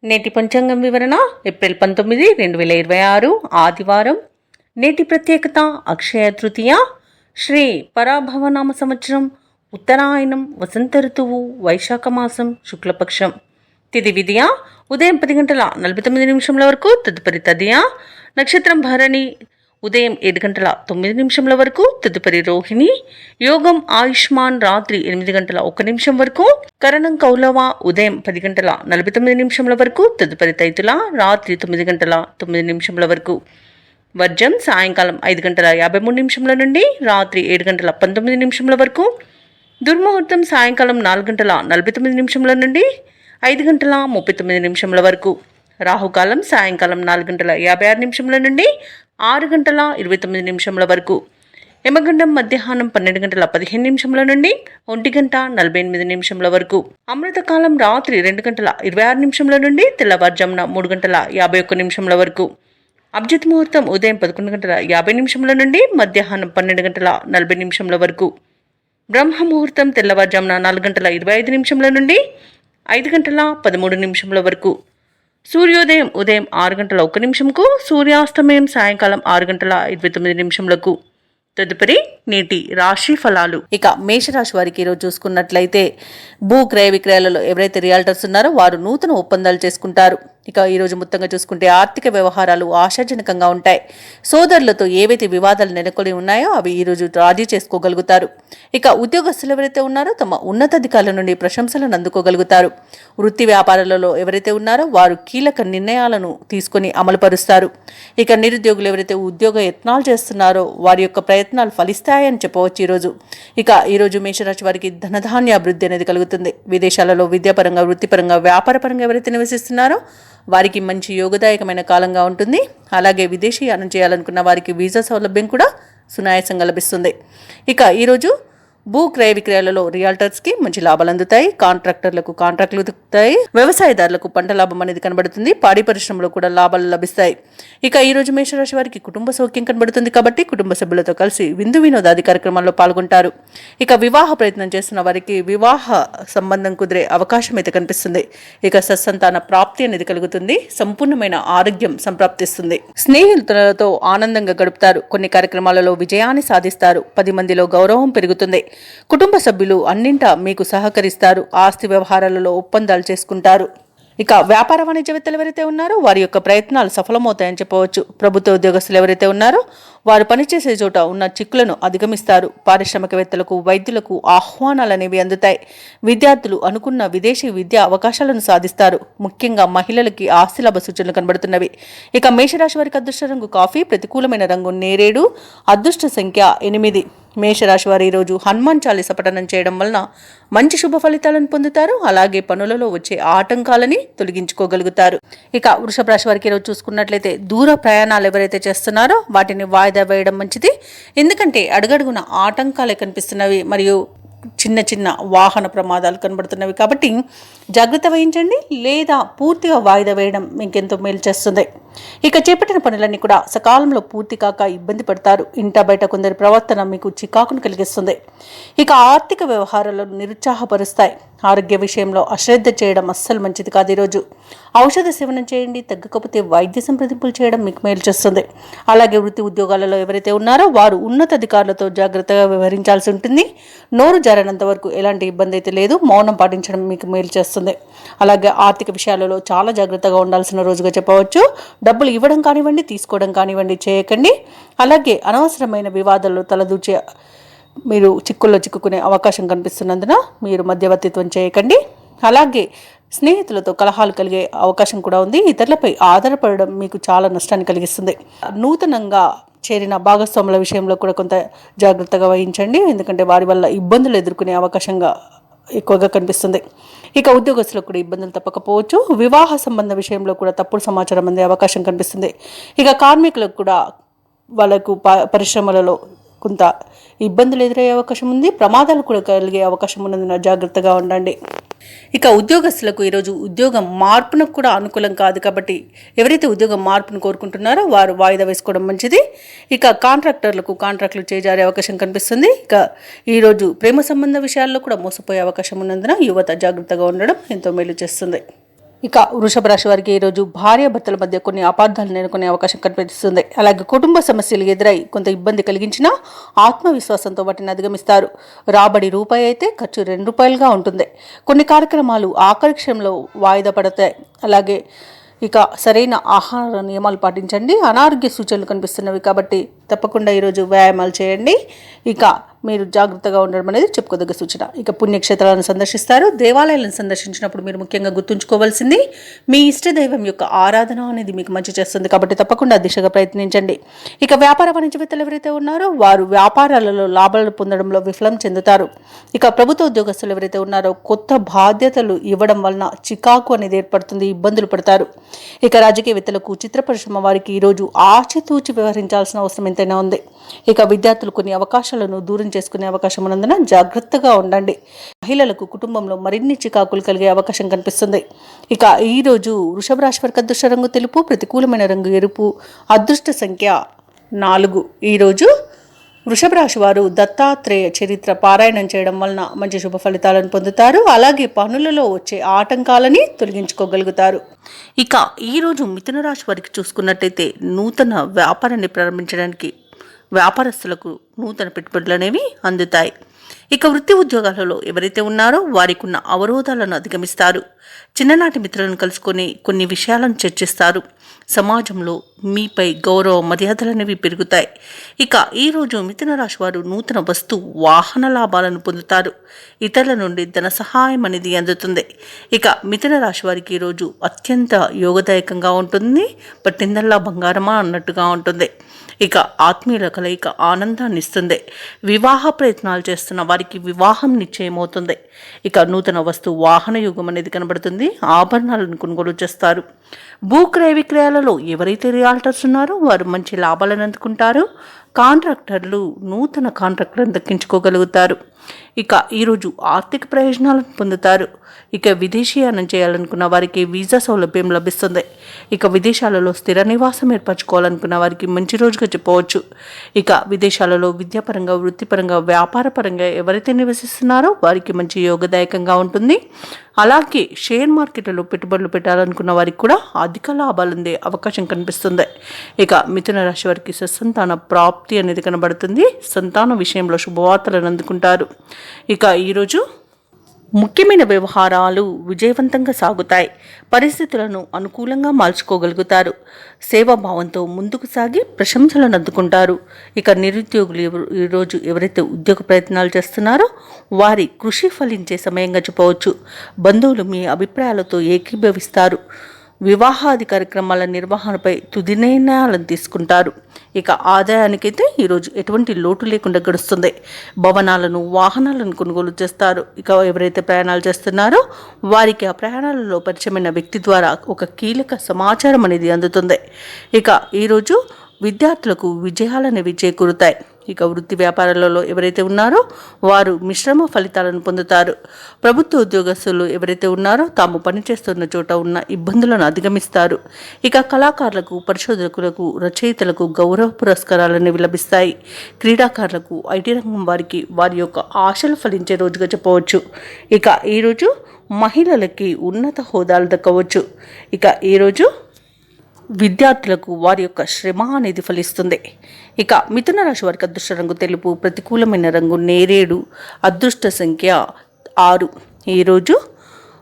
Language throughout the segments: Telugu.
నేటి పంచాంగం వివరణ ఏప్రిల్ 19, 2026 ఆదివారం. నేటి ప్రత్యేకత అక్షయ తృతీయ, శ్రీ పరాభవనామ సంవత్సరం, ఉత్తరాయణం, వసంత ఋతువు, వైశాఖ మాసం, శుక్లపక్షం. తిథి విద్య ఉదయం 10 గంటల 49 నిమిషముల వరకు, తదుపరి తదియ. నక్షత్రం భరణి ఉదయం 7 గంటల 9 నిమిషముల వరకు, తదుపరి రోహిణి. యోగం ఆయుష్మాన్ రాత్రి 8 గంటల 1 నిమిషం వరకు. కరణం కౌలవ ఉదయం 10 గంటల 49 నిమిషముల వరకు, తదుపరి తైతుల రాత్రి 9 గంటల 9 నిమిషముల వరకు. వర్జం సాయంకాలం 5 గంటల 53 నిమిషముల నుండి రాత్రి 7 గంటల 19 నిమిషముల వరకు. దుర్ముహూర్తం సాయంకాలం 4 గంటల 49 నిమిషముల నుండి 5 గంటల 39 నిమిషముల వరకు. రాహుకాలం సాయంకాలం 4 గంటల 56 నిమిషముల నుండి 6 గంటల 29 నిమిషముల వరకు. యమగండం మధ్యాహ్నం 12 గంటల 15 నిమిషముల నుండి 1 గంట 48 నిమిషముల వరకు. అమృతకాలం రాత్రి 2 గంటల 26 నిమిషముల నుండి తెల్లవారుజామున 3 గంటల 51 నిమిషముల వరకు. అభిజిత్ ముహూర్తం ఉదయం 11 గంటల 50 నిమిషముల నుండి మధ్యాహ్నం 12 గంటల 40 నిమిషముల వరకు. బ్రహ్మ ముహూర్తం తెల్లవారుజామున 4 గంటల 25 నిమిషముల నుండి 5 గంటల 13 నిమిషముల వరకు. సూర్యోదయం ఉదయం 6 గంటల 1 నిమిషంకు, సూర్యాస్తమయం సాయంకాలం 6 గంటల 29 నిమిషములకు. తదుపరి నేటి రాశి ఫలాలు. ఇక మేషరాశి వారికి ఈరోజు చూసుకున్నట్లయితే భూ క్రయ విక్రయాలలో ఎవరైతే రియాల్టర్స్ ఉన్నారో వారు నూతన ఒప్పందాలు చేసుకుంటారు. ఇక ఈరోజు మొత్తంగా చూసుకుంటే ఆర్థిక వ్యవహారాలు ఆశాజనకంగా ఉంటాయి. సోదరులతో ఏవైతే వివాదాలు నెలకొని ఉన్నాయో అవి ఈరోజు రాజీ చేసుకోగలుగుతారు. ఇక ఉద్యోగస్తులు ఎవరైతే ఉన్నారో తమ ఉన్నతాధికారుల నుండి ప్రశంసలను అందుకోగలుగుతారు. వృత్తి వ్యాపారాలలో ఎవరైతే ఉన్నారో వారు కీలక నిర్ణయాలను తీసుకొని అమలుపరుస్తారు. ఇక నిరుద్యోగులు ఎవరైతే ఉద్యోగ యత్నాలు చేస్తున్నారో వారి యొక్క ప్రయత్నాలు ఫలిస్తాయని చెప్పవచ్చు ఈరోజు. ఇక ఈరోజు మేషరాశి వారికి ధనధాన్య అభివృద్ధి అనేది కలుగుతుంది. విదేశాలలో విద్యాపరంగా, వృత్తిపరంగా, వ్యాపారపరంగా ఎవరైతే నివసిస్తున్నారో వారికి మంచి యోగదాయకమైన కాలంగా ఉంటుంది. అలాగే విదేశీయానం చేయాలనుకున్న వారికి వీసా సౌలభ్యం కూడా సునాయాసంగా లభిస్తుంది. ఇక ఈరోజు భూ క్రయ విక్రయాలలో రియాల్టర్స్కి మంచి లాభాలు అందుతాయి. కాంట్రాక్టర్లకు కాంట్రాక్టులు దొరుకుతాయి. వ్యవసాయదారులకు పంట లాభం అనేది కనబడుతుంది. పాడి పరిశ్రమలో కూడా లాభాలు లభిస్తాయి. ఇక ఈరోజు మేషరాశి వారికి కుటుంబ సౌఖ్యం కనబడుతుంది కాబట్టి కుటుంబ సభ్యులతో కలిసి విందు వినోదాది కార్యక్రమాల్లో పాల్గొంటారు. ఇక వివాహ ప్రయత్నం చేస్తున్న వారికి వివాహ సంబంధం కుదిరే అవకాశం అయితే కనిపిస్తుంది. ఇక సత్సంతాన ప్రాప్తి అనేది కలుగుతుంది. సంపూర్ణమైన ఆరోగ్యం సంప్రాప్తిస్తుంది. స్నేహితులతో ఆనందంగా గడుపుతారు. కొన్ని కార్యక్రమాలలో విజయాన్ని సాధిస్తారు. 10 మందిలో గౌరవం పెరుగుతుంది. కుటుంబ సభ్యులు అన్నింటా మీకు సహకరిస్తారు. ఆస్తి వ్యవహారాలలో ఒప్పందాలు చేసుకుంటారు. ఇక వ్యాపార వాణిజ్యవేత్తలు ఎవరైతే ఉన్నారో వారి యొక్క ప్రయత్నాలు సఫలమవుతాయని చెప్పవచ్చు. ప్రభుత్వ ఉద్యోగస్తులు ఎవరైతే ఉన్నారో వారు పనిచేసే చోట ఉన్న చిక్కులను అధిగమిస్తారు. పారిశ్రామికవేత్తలకు, వైద్యులకు ఆహ్వానాలు అనేవి అందుతాయి. విద్యార్థులు అనుకున్న విదేశీ విద్యా అవకాశాలను సాధిస్తారు. ముఖ్యంగా మహిళలకి ఆస్తి లాభ సూచనలు కనబడుతున్నవి. ఇక మేషరాశి వారికి అదృష్ట రంగు కాఫీ, ప్రతికూలమైన రంగు నేరేడు, అదృష్ట సంఖ్య 8. మేషరాశి వారు ఈరోజు హనుమాన్ చాలీస పఠనం చేయడం వలన మంచి శుభ ఫలితాలను పొందుతారు. అలాగే పనులలో వచ్చే ఆటంకాలని తొలగించుకోగలుగుతారు. ఇక వృషభ రాశి వారికి ఈరోజు చూసుకున్నట్లయితే దూర ప్రయాణాలు ఎవరైతే చేస్తున్నారో వాటిని వాయిదా వేయడం మంచిది. ఎందుకంటే అడుగడుగున ఆటంకాలే కనిపిస్తున్నవి మరియు చిన్న చిన్న వాహన ప్రమాదాలు కనబడుతున్నవి కాబట్టి జాగ్రత్త వహించండి, లేదా పూర్తిగా వాయిదా వేయడం మీకెంతో మేలు చేస్తుంది. ఇక చేపట్టిన పనులన్నీ కూడా సకాలంలో పూర్తి కాక ఇబ్బంది పడతారు. ఇంట బయట కొందరి ప్రవర్తన మీకు చికాకును కలిగిస్తుంది. ఇక ఆర్థిక వ్యవహారాలను నిరుత్సాహపరుస్తాయి. ఆరోగ్య విషయంలో అశ్రద్ధ చేయడం అస్సలు మంచిది కాదు. ఈరోజు ఔషధ సేవనం చేయండి. తగ్గకపోతే వైద్య సంప్రదింపులు చేయడం మీకు మేలు చేస్తుంది. అలాగే వృత్తి ఉద్యోగాలలో ఎవరైతే ఉన్నారో వారు ఉన్నతాధికారులతో జాగ్రత్తగా వ్యవహరించాల్సి ఉంటుంది. నోరు జారనంత వరకు ఎలాంటి ఇబ్బంది అయితే లేదు. మౌనం పాటించడం మీకు మేలు చేస్తుంది. అలాగే ఆర్థిక విషయాలలో చాలా జాగ్రత్తగా ఉండాల్సిన రోజుగా చెప్పవచ్చు. డబ్బులు ఇవ్వడం కానివ్వండి, తీసుకోవడం కానివ్వండి చేయకండి. అలాగే అనవసరమైన వివాదాల్లో తలదూచే మీరు చిక్కుల్లో చిక్కుకునే అవకాశం కనిపిస్తున్నందున మీరు మధ్యవర్తిత్వం చేయకండి. అలాగే స్నేహితులతో కలహాలు కలిగే అవకాశం కూడా ఉంది. ఇతరులపై ఆధారపడడం మీకు చాలా నష్టాన్ని కలిగిస్తుంది. నూతనంగా చేరిన భాగస్వాముల విషయంలో కూడా కొంత జాగ్రత్తగా వహించండి. ఎందుకంటే వారి వల్ల ఇబ్బందులు ఎదుర్కొనే అవకాశంగా ఎక్కువగా కనిపిస్తుంది. ఇక ఉద్యోగస్తులకు కూడా ఇబ్బందులు తప్పకపోవచ్చు. వివాహ సంబంధ విషయంలో కూడా తప్పుడు సమాచారం అందే అవకాశం కనిపిస్తుంది. ఇక కార్మికులకు కూడా వాళ్ళకు పరిశ్రమలలో కొంత ఇబ్బందులు ఎదురయ్యే అవకాశం ఉంది. ప్రమాదాలు కూడా కలిగే అవకాశం ఉన్నందున జాగ్రత్తగా ఉండండి. ఇక ఉద్యోగస్తులకు ఈరోజు ఉద్యోగం మార్పునకు కూడా అనుకూలం కాదు కాబట్టి ఎవరైతే ఉద్యోగం మార్పును కోరుకుంటున్నారో వారు వాయిదా వేసుకోవడం మంచిది. ఇక కాంట్రాక్టర్లకు కాంట్రాక్టులు చేజారే అవకాశం కనిపిస్తుంది. ఇక ఈరోజు ప్రేమ సంబంధ విషయాల్లో కూడా మోసపోయే అవకాశం ఉన్నందున యువత జాగ్రత్తగా ఉండడం ఎంతో మేలు చేస్తుంది. ఇక వృషభ రాశి వారికి ఈరోజు భార్యాభర్తల మధ్య కొన్ని అపార్థాలు నెలకొనే అవకాశం కనిపిస్తుంది. అలాగే కుటుంబ సమస్యలు ఎదురై కొంత ఇబ్బంది కలిగించినా ఆత్మవిశ్వాసంతో వాటిని అధిగమిస్తారు. రాబడి రూపాయి అయితే ఖర్చు ₹2 ఉంటుంది. కొన్ని కార్యక్రమాలు ఆఖరి క్షణంలో వాయిదా పడతాయి. అలాగే ఇక సరైన ఆహార నియమాలు పాటించండి. అనారోగ్య సూచనలు కనిపిస్తున్నవి కాబట్టి తప్పకుండా ఈరోజు వ్యాయామాలు చేయండి. ఇక మీరు జాగ్రత్తగా ఉండడం అనేది చెప్పుకోదగ్గ సూచన. ఇక పుణ్యక్షేత్రాలను సందర్శిస్తారు. దేవాలయాలను సందర్శించినప్పుడు మీరు ముఖ్యంగా గుర్తుంచుకోవాల్సింది మీ ఇష్టదైవం యొక్క ఆరాధన అనేది మీకు మంచి చేస్తుంది కాబట్టి తప్పకుండా దిశగా ప్రయత్నించండి. ఇక వ్యాపార వాణిజ్యవేత్తలు ఎవరైతే ఉన్నారో వారు వ్యాపారాలలో లాభాలు పొందడంలో విఫలం చెందుతారు. ఇక ప్రభుత్వ ఉద్యోగస్తులు ఎవరైతే ఉన్నారో కొత్త బాధ్యతలు ఇవ్వడం వలన చికాకు అనేది ఏర్పడుతుంది, ఇబ్బందులు పడతారు. ఇక రాజకీయవేత్తలకు, చిత్ర పరిశ్రమ వారికి ఈరోజు ఆచితూచి వ్యవహరించాల్సిన అవసరం ఎంతైనా ఉంది. ఇక విద్యార్థులు కొన్ని అవకాశాలను దూరం చేసుకునే అవకాశం ఉన్నందున జాగ్రత్తగా ఉండండి. మహిళలకు కుటుంబంలో మరిన్ని చికాకులు కలిగే అవకాశం కనిపిస్తుంది. ఇక ఈరోజు వృషభ రాశి వారికి అదృష్ట రంగు తెలుపు, ప్రతికూలమైన రంగు ఎరుపు, అదృష్ట సంఖ్య 4. ఈరోజు వృషభ రాశి వారు దత్తాత్రేయ చరిత్ర పారాయణం చేయడం వలన మంచి శుభ ఫలితాలను పొందుతారు. అలాగే పనులలో వచ్చే ఆటంకాలని తొలగించుకోగలుగుతారు. ఇక ఈరోజు మిథున రాశి వారికి చూసుకున్నట్టయితే నూతన వ్యాపారాన్ని ప్రారంభించడానికి వ్యాపారస్తులకు నూతన పెట్టుబడులు అనేవి అందుతాయి. ఇక వృత్తి ఉద్యోగాలలో ఎవరైతే ఉన్నారో వారికి ఉన్న అవరోధాలను అధిగమిస్తారు. చిన్ననాటి మిత్రులను కలుసుకొని కొన్ని విషయాలను చర్చిస్తారు. సమాజంలో మీపై గౌరవ మర్యాదలు అనేవి పెరుగుతాయి. ఇక ఈరోజు మిథున రాశి వారు నూతన వాహన లాభాలను పొందుతారు. ఇతరుల నుండి ధన సహాయం అనేది అందుతుంది. ఇక మిథున రాశి వారికి ఈరోజు అత్యంత యోగదాయకంగా ఉంటుంది. పట్టిందల్లా బంగారమా అన్నట్టుగా ఉంటుంది. ఇక ఆత్మీయుల కలయిక ఆనందాన్ని ఇస్తుంది. వివాహ ప్రయత్నాలు చేస్తున్న వారికి వివాహం నిశ్చయమవుతుంది. ఇక నూతన వాహన యుగం అనేది కనబడుతుంది. ఆభరణాలను కొనుగోలు చేస్తారు. భూక్రయ విక్రయాలలో ఎవరైతే రియాల్టర్స్ ఉన్నారో వారు మంచి లాభాలను అందుకుంటారు. కాంట్రాక్టర్లు నూతన కాంట్రాక్టులను దక్కించుకోగలుగుతారు. ఇక ఈరోజు ఆర్థిక ప్రయోజనాలను పొందుతారు. ఇక విదేశీయానం చేయాలనుకున్న వారికి వీసా సౌలభ్యం లభిస్తుంది. ఇక విదేశాలలో స్థిర నివాసం ఏర్పరచుకోవాలనుకున్న వారికి మంచి రోజుగా చెప్పవచ్చు. ఇక విదేశాలలో విద్యాపరంగా, వృత్తిపరంగా, వ్యాపారపరంగా ఎవరైతే నివసిస్తున్నారో వారికి మంచి యోగదాయకంగా ఉంటుంది. అలాగే షేర్ మార్కెట్లో పెట్టుబడులు పెట్టాలనుకున్న వారికి కూడా అధిక లాభాలు అందే అవకాశం కనిపిస్తుంది. ఇక మిథున రాశి వారికి సత్సంతాన ప్రాప్తి అనేది కనబడుతుంది. సంతాన విషయంలో శుభవార్తలను అందుకుంటారు. ఇక ఈరోజు ముఖ్యమైన వ్యవహారాలు విజయవంతంగా సాగుతాయి. పరిస్థితులను అనుకూలంగా మార్చుకోగలుగుతారు. సేవాభావంతో ముందుకు సాగి ప్రశంసలను అందుకుంటారు. ఇక నిరుద్యోగులు ఈరోజు ఎవరైతే ఉద్యోగ ప్రయత్నాలు చేస్తున్నారో వారి కృషి ఫలించే సమయంగా చెప్పవచ్చు. బంధువులు మీ అభిప్రాయాలతో ఏకీభవిస్తారు. వివాహాది కార్యక్రమాల నిర్వహణపై తుది నిర్ణయాలను తీసుకుంటారు. ఇక ఆదాయానికైతే ఈరోజు ఎటువంటి లోటు లేకుండా గడుస్తుంది. భవనాలను, వాహనాలను కొనుగోలు చేస్తారు. ఇక ఎవరైతే ప్రయాణాలు చేస్తున్నారో వారికి ఆ ప్రయాణాలలో పరిచయమైన వ్యక్తి ద్వారా ఒక కీలక సమాచారం అనేది అందుతుంది. ఇక ఈరోజు విద్యార్థులకు విజయాలనేవి చేకూరుతాయి. ఇక వృత్తి వ్యాపారాలలో ఎవరైతే ఉన్నారో వారు మిశ్రమ ఫలితాలను పొందుతారు. ప్రభుత్వ ఉద్యోగస్తులు ఎవరైతే ఉన్నారో తాము పనిచేస్తున్న చోట ఉన్న ఇబ్బందులను అధిగమిస్తారు. ఇక కళాకారులకు, పరిశోధకులకు, రచయితలకు గౌరవ పురస్కారాలను లభిస్తాయి. క్రీడాకారులకు, ఐటీ రంగం వారికి వారి యొక్క ఆశలు ఫలించే రోజుగా చెప్పవచ్చు. ఇక ఈరోజు మహిళలకి ఉన్నత హోదాలు దక్కవచ్చు. ఇక ఈరోజు విద్యార్థులకు వారి యొక్క శ్రమ అనేది ఫలిస్తుంది. ఇక మిథున రాశి వారికి అదృష్ట రంగు తెలుపు, ప్రతికూలమైన రంగు నేరేడు, అదృష్ట సంఖ్య 6. ఈరోజు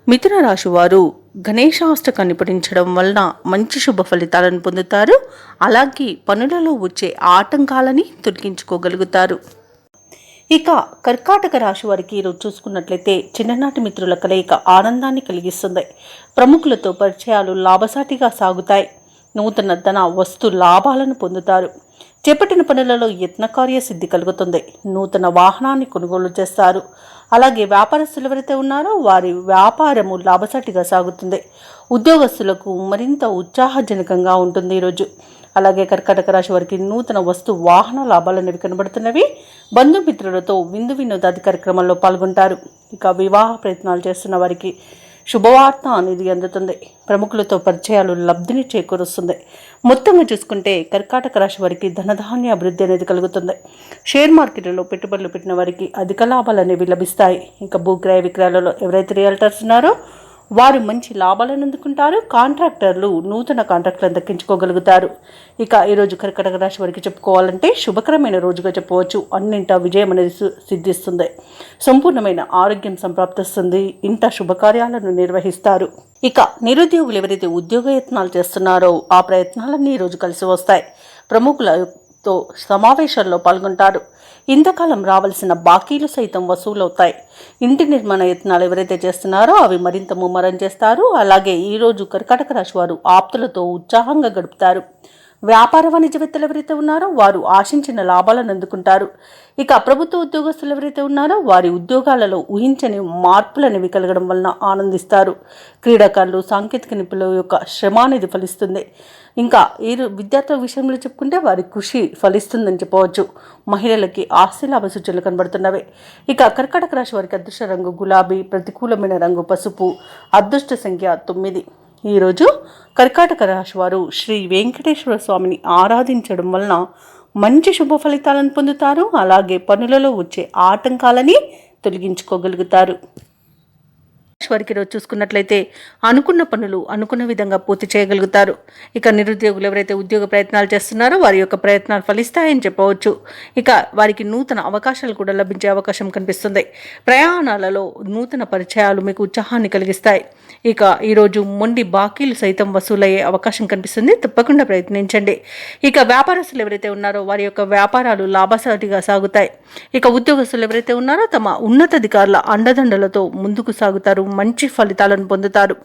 మిథున రాశి వారు గణేశాష్టకాన్ని పఠించడం వలన మంచి శుభ ఫలితాలను పొందుతారు. అలాగే పనులలో వచ్చే ఆటంకాలని తొలగించుకోగలుగుతారు. ఇక కర్కాటక రాశి వారికి ఈరోజు చూసుకున్నట్లయితే చిన్ననాటి మిత్రుల కలయిక ఆనందాన్ని కలిగిస్తుంది. ప్రముఖులతో పరిచయాలు లాభసాటిగా సాగుతాయి. నూతన ధన వస్తు లాభాలను పొందుతారు. చేపట్టిన పనులలో యత్నకార్య సిద్ధి కలుగుతుంది. నూతన వాహనాన్ని కొనుగోలు చేస్తారు. అలాగే వ్యాపారస్తులు ఎవరైతే ఉన్నారో వారి వ్యాపారము లాభసాటిగా సాగుతుంది. ఉద్యోగస్తులకు మరింత ఉత్సాహజనకంగా ఉంటుంది ఈరోజు. అలాగే కర్కాటక రాశి వారికి నూతన వాహన లాభాలు అనేవి కనబడుతున్నవి. బంధుమిత్రులతో విందు వినోదాది కార్యక్రమాల్లో పాల్గొంటారు. ఇక వివాహ ప్రయత్నాలు చేస్తున్న వారికి శుభవార్త అనేది అందుతుంది. ప్రముఖులతో పరిచయాలు లబ్ధిని చేకూరుస్తుంది. మొత్తంగా చూసుకుంటే కర్కాటక రాశి వారికి ధనధాన్య అభివృద్ధి అనేది కలుగుతుంది. షేర్ మార్కెట్లో పెట్టుబడులు పెట్టిన వారికి అధిక లాభాలు అనేవి లభిస్తాయి. ఇంకా భూక్రయ విక్రయాలలో ఎవరైతే రియల్టర్స్ ఉన్నారో వారు మంచి లాభాలను అందుకుంటారు. కాంట్రాక్టర్లు నూతన కాంట్రాక్టులను దక్కించుకోగలుగుతారు. ఇక ఈరోజు కర్కాటక రాశి వారికి చెప్పుకోవాలంటే శుభకరమైన రోజుగా చెప్పవచ్చు. అన్నింటా విజయం అనేది సిద్ధిస్తుంది. సంపూర్ణమైన ఆరోగ్యం సంప్రాప్తిస్తుంది. ఇంట శుభకార్యాలను నిర్వహిస్తారు. ఇక నిరుద్యోగులు ఎవరైతే ఉద్యోగ యత్నాలు చేస్తున్నారో ఆ ప్రయత్నాలన్నీ ఈరోజు కలిసి వస్తాయి. ప్రముఖులతో సమావేశాల్లో పాల్గొంటారు. ఇంతకాలం రావాల్సిన బాకీలు సైతం వసూలవుతాయి. ఇంటి నిర్మాణ యత్నాలు ఎవరైతే చేస్తున్నారో అవి మరింత ముమ్మరం చేస్తారు. అలాగే ఈరోజు కర్కాటక రాశి వారు ఆప్తులతో ఉత్సాహంగా గడుపుతారు. వ్యాపార వాణిజ్యవేత్తలు ఎవరైతే ఉన్నారో వారు ఆశించిన లాభాలను అందుకుంటారు. ఇక ప్రభుత్వ ఉద్యోగస్తులు ఎవరైతే ఉన్నారో వారి ఉద్యోగాలలో ఊహించని మార్పులనేవి కలగడం వలన ఆనందిస్తారు. క్రీడాకారులు, సాంకేతిక నిపుణుల యొక్క శ్రమ అనేది ఫలిస్తుంది. ఇంకా ఈ విద్యార్థుల విషయంలో చెప్పుకుంటే వారి కృషి ఫలిస్తుందని చెప్పవచ్చు. మహిళలకి ఆస్తి లాభ సూచనలు కనబడుతున్నవి. ఇక కర్కాటక రాశి వారికి అదృష్ట రంగు గులాబీ, ప్రతికూలమైన రంగు పసుపు, అదృష్ట సంఖ్య 9. ఈరోజు కర్కాటక రాశి వారు శ్రీ వెంకటేశ్వర స్వామిని ఆరాధించడం వలన మంచి శుభ ఫలితాలను పొందుతారు. అలాగే పనులలో వచ్చే ఆటంకాలని తొలగించుకోగలుగుతారు. వారికి ఈరోజు చూసుకున్నట్లయితే అనుకున్న పనులు అనుకున్న విధంగా పూర్తి చేయగలుగుతారు. ఇక నిరుద్యోగులు ఎవరైతే ఉద్యోగ ప్రయత్నాలు చేస్తున్నారో వారి యొక్క ప్రయత్నాలు ఫలిస్తాయని చెప్పవచ్చు. ఇక వారికి నూతన అవకాశాలు కూడా లభించే అవకాశం కనిపిస్తుంది. ప్రయాణాలలో నూతన పరిచయాలు మీకు ఉత్సాహాన్ని కలిగిస్తాయి. ఇక ఈరోజు మొండి బాకీలు సైతం వసూలయ్యే అవకాశం కనిపిస్తుంది. తప్పకుండా ప్రయత్నించండి. ఇక వ్యాపారస్తులు ఎవరైతే ఉన్నారో వారి యొక్క వ్యాపారాలు లాభసాటిగా సాగుతాయి. ఇక ఉద్యోగస్తులు ఎవరైతే ఉన్నారో తమ ఉన్నతాధికారుల అండదండలతో ముందుకు సాగుతారు. మంచి ఫలితాలను పొందుతారు.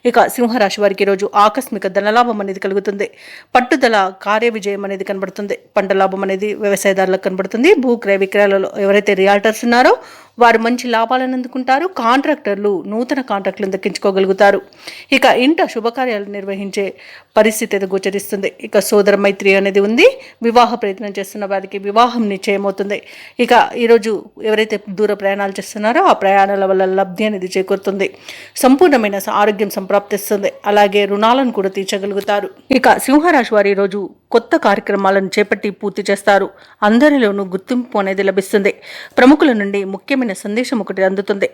ఇక సింహరాశి వారికి ఈరోజు ఆకస్మిక ధనలాభం అనేది కలుగుతుంది. పట్టుదల కార్య విజయం అనేది కనబడుతుంది. పంట లాభం అనేది వ్యవసాయదారులకు కనబడుతుంది. భూక్రయ విక్రయాలలో ఎవరైతే రియాల్టర్స్ ఉన్నారో వారు మంచి లాభాలను అందుకుంటారు. కాంట్రాక్టర్లు నూతన కాంట్రాక్టులను దక్కించుకోగలుగుతారు. ఇక ఇంట శుభకార్యాలు నిర్వహించే పరిస్థితి అయితే గోచరిస్తుంది. ఇక సోదర మైత్రి అనేది ఉంది. వివాహ ప్రయత్నం చేస్తున్న వారికి వివాహం నిశ్చయమవుతుంది. ఇక ఈరోజు ఎవరైతే దూర ప్రయాణాలు చేస్తున్నారో ఆ ప్రయాణాల వల్ల లబ్ధి అనేది చేకూరుతుంది. సంపూర్ణమైన ఆరోగ్యం సంప్రాప్తిస్తుంది. అలాగే రుణాలను కూడా తీర్చగలుగుతారు. ఇక సింహరాశి వారు ఈరోజు కొత్త కార్యక్రమాలను చేపట్టి పూర్తి చేస్తారు. అందరిలోనూ గుర్తింపు అనేది లభిస్తుంది. ప్రముఖుల నుండి ముఖ్యమైన సందేశం ఒకటి అందుతుంది.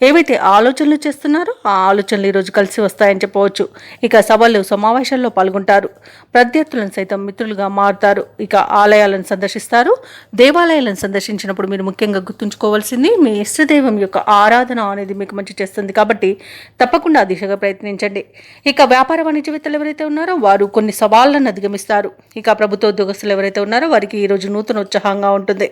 ఏవైతే ఆలోచనలు చేస్తున్నారో ఆ ఆలోచనలు ఈరోజు కలిసి వస్తాయని చెప్పవచ్చు. ఇక సభలు సమావేశాల్లో పాల్గొంటారు. ప్రత్యర్థులను సైతం మిత్రులుగా మారుతారు. ఇక ఆలయాలను సందర్శిస్తారు. దేవాలయాలను సందర్శించినప్పుడు మీరు ముఖ్యంగా గుర్తుంచుకోవాల్సింది మీ ఇష్టదైవం యొక్క ఆరాధన అనేది మీకు మంచి చేస్తుంది. కాబట్టి తప్పకుండా ఆ దిశగా ప్రయత్నించండి. ఇక వ్యాపార వాణిజ్యవేత్తలు ఎవరైతే ఉన్నారో వారు కొన్ని సవాళ్లను అధిగమిస్తారు. ఇక ప్రభుత్వ ఉద్యోగస్తులు ఎవరైతే ఉన్నారో వారికి ఈరోజు నూతన ఉత్సాహంగా ఉంటుంది.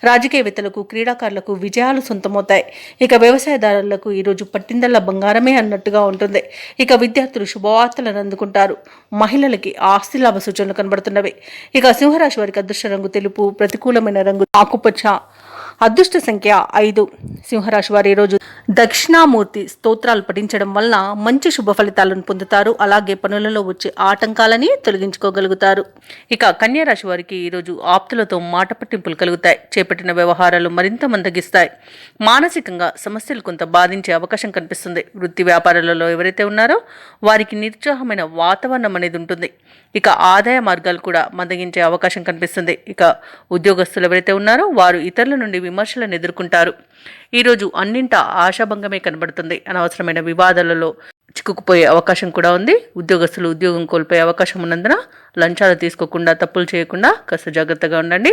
రాజకీయవేత్తలకు, క్రీడాకారులకు విజయాలు సొంతమవుతాయి. ఇక వ్యవసాయదారులకు ఈరోజు పట్టిందల్ల బంగారమే అన్నట్టుగా ఉంటుంది. ఇక విద్యార్థులు శుభవార్తలను అందుకుంటారు. మహిళలకి ఆస్తి లాభ సూచనలు కనబడుతున్నవి. ఇక సింహరాశి వారికి అదృష్ట రంగు తెలుపు, ప్రతికూలమైన రంగు ఆకుపచ్చ, అదృష్ట సంఖ్య 5. సింహరాశి వారు ఈరోజు దక్షిణామూర్తి స్తోత్రాలు పఠించడం వలన మంచి శుభ ఫలితాలను పొందుతారు. అలాగే పనులలో వచ్చే ఆటంకాలని తొలగించుకోగలుగుతారు. ఇక కన్యా రాశి వారికి ఈరోజు ఆప్తులతో మాట పట్టింపులు కలుగుతాయి. చేపట్టిన వ్యవహారాలు మరింత మందగిస్తాయి. మానసికంగా సమస్యలు కొంత బాధించే అవకాశం కనిపిస్తుంది. వృత్తి వ్యాపారాలలో ఎవరైతే ఉన్నారో వారికి నిరుత్సాహమైన వాతావరణం అనేది ఉంటుంది. ఇక ఆదాయ మార్గాలు కూడా మందగించే అవకాశం కనిపిస్తుంది. ఇక ఉద్యోగస్తులు ఎవరైతే ఉన్నారో వారు ఇతరుల నుండి విమర్శలను ఎదుర్కొంటారు. ఈరోజు అన్నింటా ఆశాభంగమే కనబడుతుంది. అనవసరమైన వివాదాలలో చిక్కుకుపోయే అవకాశం కూడా ఉంది. ఉద్యోగస్తులు ఉద్యోగం కోల్పోయే అవకాశం ఉన్నందున లంచాలు తీసుకోకుండా, తప్పులు చేయకుండా కాస్త జాగ్రత్తగా ఉండండి.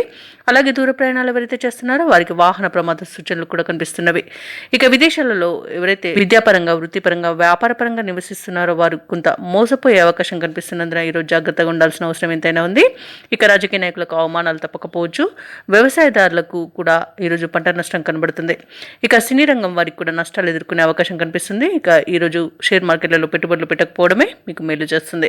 అలాగే దూర ప్రయాణాలు ఎవరైతే చేస్తున్నారో వారికి వాహన ప్రమాద సూచనలు కూడా కనిపిస్తున్నవి. ఇక విదేశాలలో ఎవరైతే విద్యాపరంగా, వృత్తిపరంగా, వ్యాపారపరంగా నివసిస్తున్నారో వారు కొంత మోసపోయే అవకాశం కనిపిస్తున్నందున ఈరోజు జాగ్రత్తగా ఉండాల్సిన అవసరం ఎంతైనా ఉంది. ఇక రాజకీయ నాయకులకు అవమానాలు తప్పకపోవచ్చు. వ్యవసాయదారులకు కూడా ఈరోజు పంట నష్టం కనబడుతుంది. ఇక సినీ రంగం వారికి కూడా నష్టాలు ఎదుర్కొనే అవకాశం కనిపిస్తుంది. ఇక ఈరోజు షేర్ మార్కెట్లలో పెట్టుబడులు పెట్టకపోవడమే మీకు మేలు చేస్తుంది.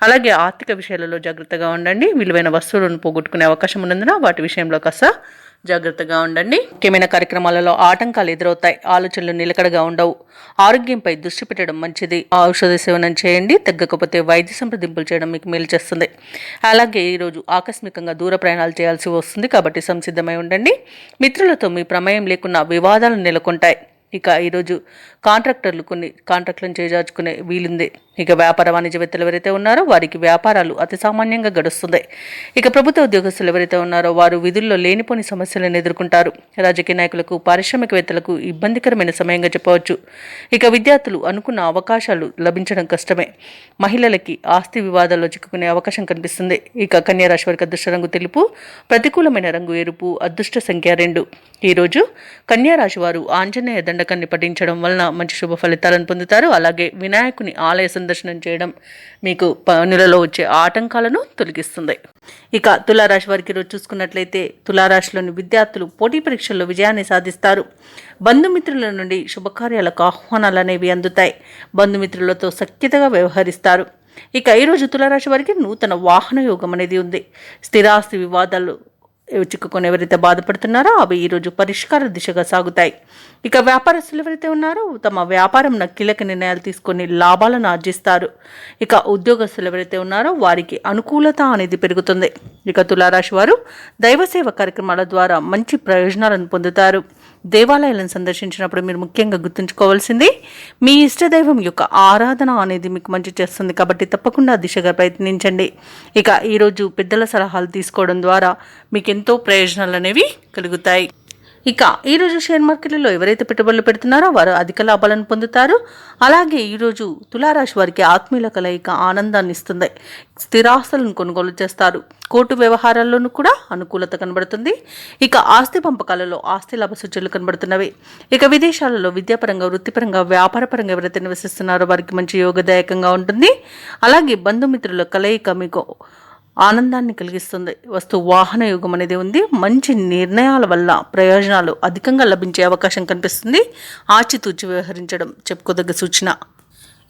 అలాగే ఆర్థిక విషయాలలో జాగ్రత్తగా ఉండండి. విలువైన వస్తువులను పోగొట్టుకునే అవకాశం ఉన్నందున వాటి విషయంలో కాస్త జాగ్రత్తగా ఉండండి. ముఖ్యమైన కార్యక్రమాలలో ఆటంకాలు ఎదురవుతాయి. ఆలోచనలు నిలకడగా ఉండవు. ఆరోగ్యంపై దృష్టి పెట్టడం మంచిది. ఔషధ సేవనం చేయండి. తగ్గకపోతే వైద్య సంప్రదింపులు చేయడం మీకు మేలు చేస్తుంది. అలాగే ఈరోజు ఆకస్మికంగా దూర ప్రయాణాలు చేయాల్సి వస్తుంది. కాబట్టి సంసిద్ధమై ఉండండి. మిత్రులతో మీ ప్రమేయం లేకున్నా వివాదాలు నెలకొంటాయి. ఇక ఈరోజు కాంట్రాక్టర్లు కొన్ని కాంట్రాక్టులను చేజార్చుకునే వీలుంది. ఇక వ్యాపార వాణిజ్యవేత్తలు ఎవరైతే ఉన్నారో వారికి వ్యాపారాలు అతి సామాన్యంగా గడుస్తుంది. ఇక ప్రభుత్వ ఉద్యోగస్తులు ఎవరైతే ఉన్నారో వారు విధుల్లో లేనిపోని సమస్యలను ఎదుర్కొంటారు. రాజకీయ నాయకులకు, పారిశ్రామికవేత్తలకు ఇబ్బందికరమైన సమయంగా చెప్పవచ్చు. ఇక విద్యార్థులు అనుకున్న అవకాశాలు లభించడం కష్టమే. మహిళలకి ఆస్తి వివాదాల్లో చిక్కుకునే అవకాశం కనిపిస్తుంది. ఇక కన్యా రాశి వారికి అదృష్ట రంగు తెలుపు, ప్రతికూలమైన రంగు ఎరుపు, అదృష్ట సంఖ్య 2. ఈరోజు కన్యా రాశి వారు ఆంజనేయ దండకాన్ని పఠించడం వలన మంచి శుభ ఫలితాలను పొందుతారు. అలాగే వినాయకుని ఆలయ సందర్శనం చేయడం మీకు పనులలో వచ్చే ఆటంకాలను తొలగిస్తుంది. ఇక తులారాశి వారికి ఈరోజు చూసుకున్నట్లయితే తులారాశిలోని విద్యార్థులు పోటీ పరీక్షల్లో విజయాన్ని సాధిస్తారు. బంధుమిత్రుల నుండి శుభకార్యాలకు ఆహ్వానాలు అనేవి అందుతాయి. బంధుమిత్రులతో సఖ్యతగా వ్యవహరిస్తారు. ఇక ఈరోజు తులారాశి వారికి నూతన వాహన యోగం అనేది ఉంది. స్థిరాస్తి వివాదాలు చిక్కుకొని ఎవరైతే బాధపడుతున్నారో అవి ఈరోజు పరిష్కార దిశగా సాగుతాయి. ఇక వ్యాపారస్తులు ఎవరైతే ఉన్నారో తమ వ్యాపారంలో కీలక నిర్ణయాలు తీసుకొని లాభాలను ఆర్జిస్తారు. ఇక ఉద్యోగస్తులు ఎవరైతే ఉన్నారో వారికి అనుకూలత అనేది పెరుగుతుంది. ఇక తులారాశి వారు దైవసేవ కార్యక్రమాల ద్వారా మంచి ప్రయోజనాలను పొందుతారు. దేవాలయాలను సందర్శించినప్పుడు మీరు ముఖ్యంగా గుర్తుంచుకోవాల్సింది మీ ఇష్టదైవం యొక్క ఆరాధన అనేది మీకు మంచి చేస్తుంది. కాబట్టి తప్పకుండా దిశగా ప్రయత్నించండి. ఇక ఈరోజు పెద్దల సలహాలు తీసుకోవడం ద్వారా మీకు ఎంతో ప్రయోజనాలు అనేవి కలుగుతాయి. ఇక ఈరోజు షేర్ మార్కెట్లలో ఎవరైతే పెట్టుబడులు పెడుతున్నారో వారు అధిక లాభాలను పొందుతారు. అలాగే ఈరోజు తులారాశి వారికి ఆత్మీయుల కలయిక ఆనందాన్ని ఇస్తుంది. స్థిరాస్తులను కొనుగోలు చేస్తారు. కోర్టు వ్యవహారాల్లోనూ కూడా అనుకూలత కనబడుతుంది. ఇక ఆస్తి పంపకాలలో ఆస్తి లాభ సూచనలు కనబడుతున్నవి. ఇక విదేశాలలో విద్యాపరంగా, వృత్తిపరంగా, వ్యాపారపరంగా ఎవరైతే నివసిస్తున్నారో వారికి మంచి యోగదాయకంగా ఉంటుంది. అలాగే బంధుమిత్రుల కలయిక మీకు ఆనందాన్ని కలిగిస్తుంది. వస్తు వాహన యోగం అనేది ఉంది. మంచి నిర్ణయాల వల్ల ప్రయోజనాలు అధికంగా లభించే అవకాశం కనిపిస్తుంది. ఆచితూచి వ్యవహరించడం చెప్పుకోదగ్గ సూచన.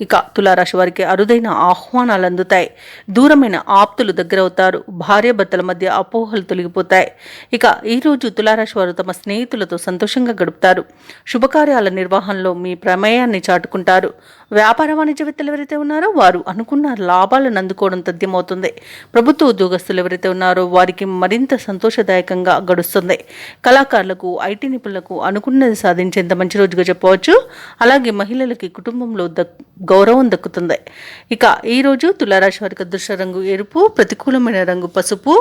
ఇక తులారాశి వారికి అరుదైన ఆహ్వానాలు అందుతాయి. దూరమైన ఆప్తులు దగ్గరవుతారు. భార్యాభర్తల మధ్య అపోహలు తొలగిపోతాయి. ఇక ఈరోజు తులారాశి వారు తమ స్నేహితులతో సంతోషంగా గడుపుతారు. శుభకార్యాల నిర్వహణలో మీ ప్రమేయాన్ని చాటుకుంటారు. వ్యాపార వాణిజ్యవేత్తలు ఎవరైతే ఉన్నారో వారు అనుకున్న లాభాలను అందుకోవడం తథ్యమవుతుంది. ప్రభుత్వ ఉద్యోగస్తులు ఎవరైతే ఉన్నారో వారికి మరింత సంతోషదాయకంగా గడుస్తుంది. కళాకారులకు, ఐటీ నిపుణులకు అనుకున్నది సాధించేంత మంచి రోజుగా చెప్పవచ్చు. అలాగే మహిళలకి కుటుంబంలో గౌరవం దక్కుతుంది. ఇక ఈరోజు తులారాశి వారికి అదృష్ట రంగు ఎరుపు, ప్రతికూలమైన రంగు పసుపు,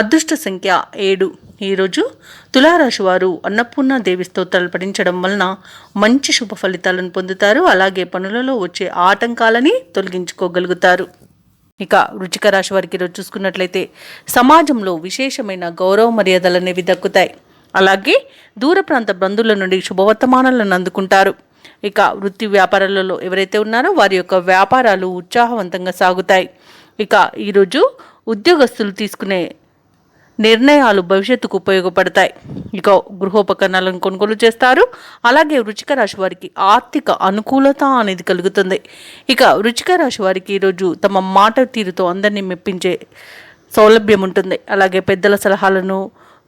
అదృష్ట సంఖ్య 7. ఈరోజు తులారాశి వారు అన్నపూర్ణ దేవి స్తోత్రాలు పఠించడం వలన మంచి శుభ ఫలితాలను పొందుతారు. అలాగే పనులలో వచ్చే ఆటంకాలని తొలగించుకోగలుగుతారు. ఇక వృశ్చిక రాశి వారికి ఈరోజు చూసుకున్నట్లయితే సమాజంలో విశేషమైన గౌరవ మర్యాదలు అనేవి దక్కుతాయి. అలాగే దూర ప్రాంత బంధువుల నుండి శుభవర్తమానాలను అందుకుంటారు. ఇక వృత్తి వ్యాపారాలలో ఎవరైతే ఉన్నారో వారి యొక్క వ్యాపారాలు ఉత్సాహవంతంగా సాగుతాయి. ఇక ఈరోజు ఉద్యోగస్తులు తీసుకునే నిర్ణయాలు భవిష్యత్తుకు ఉపయోగపడతాయి. ఇక గృహోపకరణాలను కొనుగోలు చేస్తారు. అలాగే వృశ్చిక రాశి వారికి ఆర్థిక అనుకూలత అనేది కలుగుతుంది. ఇక వృశ్చిక రాశి వారికి ఈరోజు తమ మాట తీరుతో అందరినీ మెప్పించే సౌలభ్యం ఉంటుంది. అలాగే పెద్దల సలహాలను